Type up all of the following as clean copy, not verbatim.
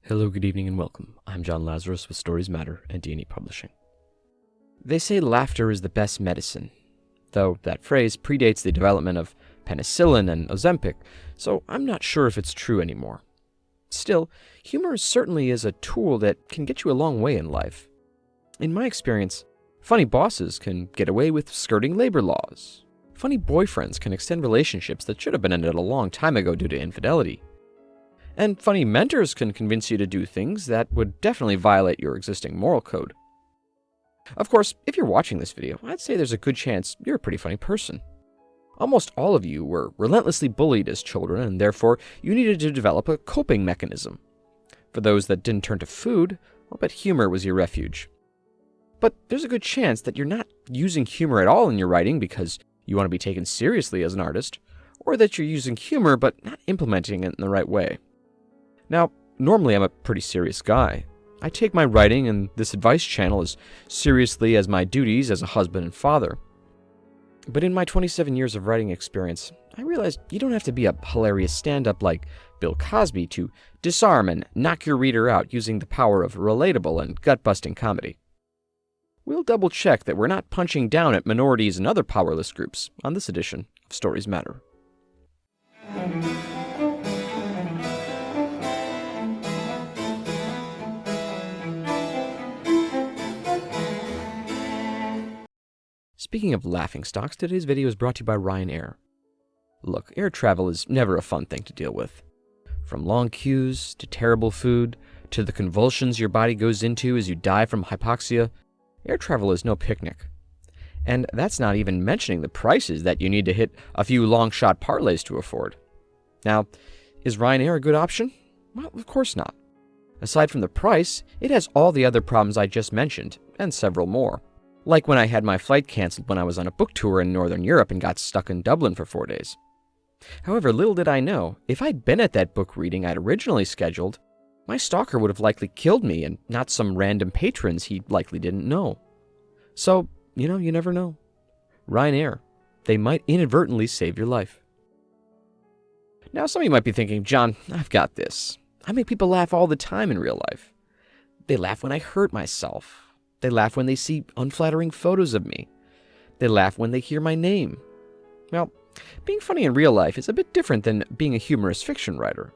Hello, good evening, and welcome. I'm John Lazarus with Stories Matter and D&E Publishing. They say laughter is the best medicine, though that phrase predates the development of penicillin and Ozempic, so I'm not sure if it's true anymore. Still, humor certainly is a tool that can get you a long way in life. In my experience, funny bosses can get away with skirting labor laws. Funny boyfriends can extend relationships that should have been ended a long time ago due to infidelity. And funny mentors can convince you to do things that would definitely violate your existing moral code. Of course, if you're watching this video, I'd say there's a good chance you're a pretty funny person. Almost all of you were relentlessly bullied as children, and therefore you needed to develop a coping mechanism. For those that didn't turn to food, I'll bet humor was your refuge. But there's a good chance that you're not using humor at all in your writing because you want to be taken seriously as an artist, or that you're using humor but not implementing it in the right way. Now, normally I'm a pretty serious guy. I take my writing and this advice channel as seriously as my duties as a husband and father. But in my 27 years of writing experience, I realized you don't have to be a hilarious stand-up like Bill Cosby to disarm and knock your reader out using the power of relatable and gut-busting comedy. We'll double-check that we're not punching down at minorities and other powerless groups on this edition of Stories Matter. Speaking of laughingstocks, today's video is brought to you by Ryanair. Look, air travel is never a fun thing to deal with. From long queues, to terrible food, to the convulsions your body goes into as you die from hypoxia, air travel is no picnic. And that's not even mentioning the prices that you need to hit a few long-shot parlays to afford. Now, is Ryanair a good option? Well, of course not. Aside from the price, it has all the other problems I just mentioned, and several more. Like when I had my flight canceled when I was on a book tour in Northern Europe and got stuck in Dublin for 4 days. However, little did I know, if I'd been at that book reading I'd originally scheduled, my stalker would have likely killed me and not some random patrons he likely didn't know. So, you never know. Ryanair, they might inadvertently save your life. Now, some of you might be thinking, John, I've got this. I make people laugh all the time in real life. They laugh when I hurt myself. They laugh when they see unflattering photos of me. They laugh when they hear my name. Well, being funny in real life is a bit different than being a humorous fiction writer.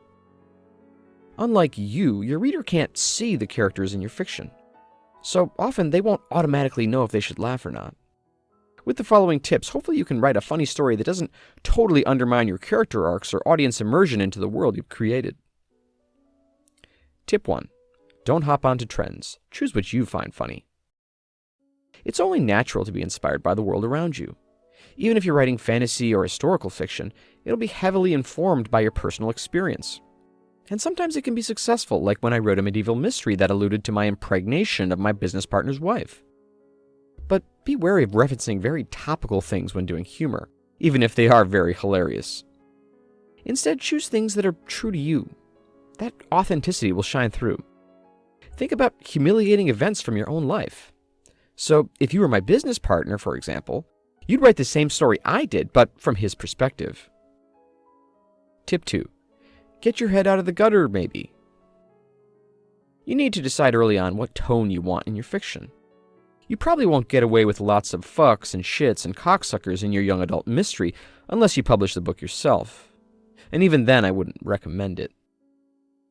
Unlike you, your reader can't see the characters in your fiction. So often they won't automatically know if they should laugh or not. With the following tips, hopefully you can write a funny story that doesn't totally undermine your character arcs or audience immersion into the world you've created. Tip 1. Don't hop onto trends. Choose what you find funny. It's only natural to be inspired by the world around you. Even if you're writing fantasy or historical fiction, it'll be heavily informed by your personal experience. And sometimes it can be successful, like when I wrote a medieval mystery that alluded to my impregnation of my business partner's wife. But be wary of referencing very topical things when doing humor, even if they are very hilarious. Instead, choose things that are true to you. That authenticity will shine through. Think about humiliating events from your own life. So, if you were my business partner, for example, you'd write the same story I did, but from his perspective. Tip 2. Get your head out of the gutter, maybe. You need to decide early on what tone you want in your fiction. You probably won't get away with lots of fucks and shits and cocksuckers in your young adult mystery unless you publish the book yourself. And even then, I wouldn't recommend it.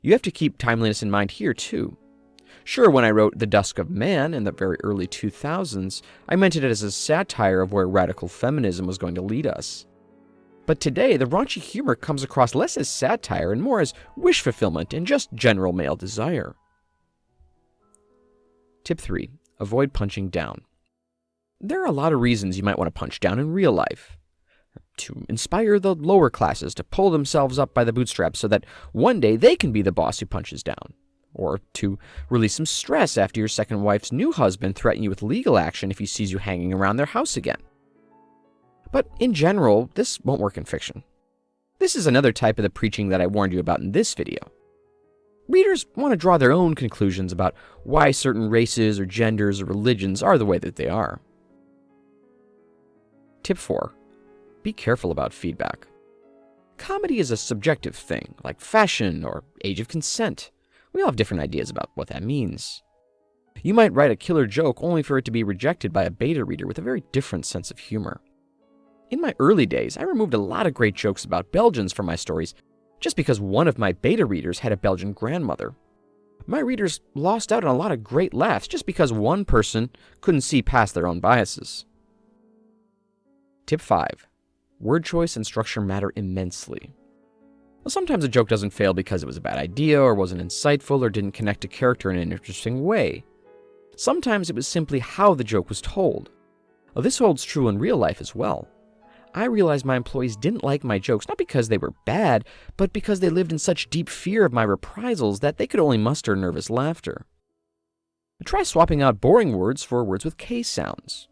You have to keep timeliness in mind here, too. Sure, when I wrote The Dusk of Man in the very early 2000s, I meant it as a satire of where radical feminism was going to lead us. But today, the raunchy humor comes across less as satire and more as wish fulfillment and just general male desire. Tip 3. Avoid punching down. There are a lot of reasons you might want to punch down in real life. To inspire the lower classes to pull themselves up by the bootstraps so that one day they can be the boss who punches down. Or to release some stress after your second wife's new husband threatens you with legal action if he sees you hanging around their house again. But in general, this won't work in fiction. This is another type of the preaching that I warned you about in this video. Readers want to draw their own conclusions about why certain races or genders or religions are the way that they are. Tip 4. Be careful about feedback. Comedy is a subjective thing, like fashion or age of consent. We all have different ideas about what that means. You might write a killer joke only for it to be rejected by a beta reader with a very different sense of humor. In my early days, I removed a lot of great jokes about Belgians from my stories just because one of my beta readers had a Belgian grandmother. My readers lost out on a lot of great laughs just because one person couldn't see past their own biases. Tip 5. Word choice and structure matter immensely. Well, sometimes a joke doesn't fail because it was a bad idea or wasn't insightful or didn't connect a character in an interesting way. Sometimes it was simply how the joke was told. Well, this holds true in real life as well. I realized my employees didn't like my jokes not because they were bad, but because they lived in such deep fear of my reprisals that they could only muster nervous laughter. Try swapping out boring words for words with K sounds.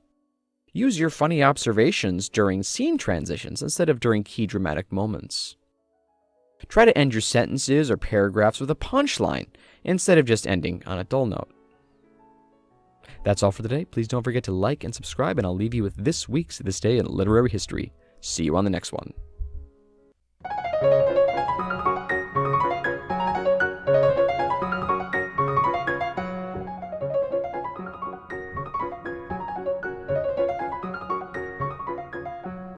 Use your funny observations during scene transitions instead of during key dramatic moments. Try to end your sentences or paragraphs with a punchline instead of just ending on a dull note. That's all for today. Please don't forget to like and subscribe, and I'll leave you with this week's This Day in Literary History. See you on the next one.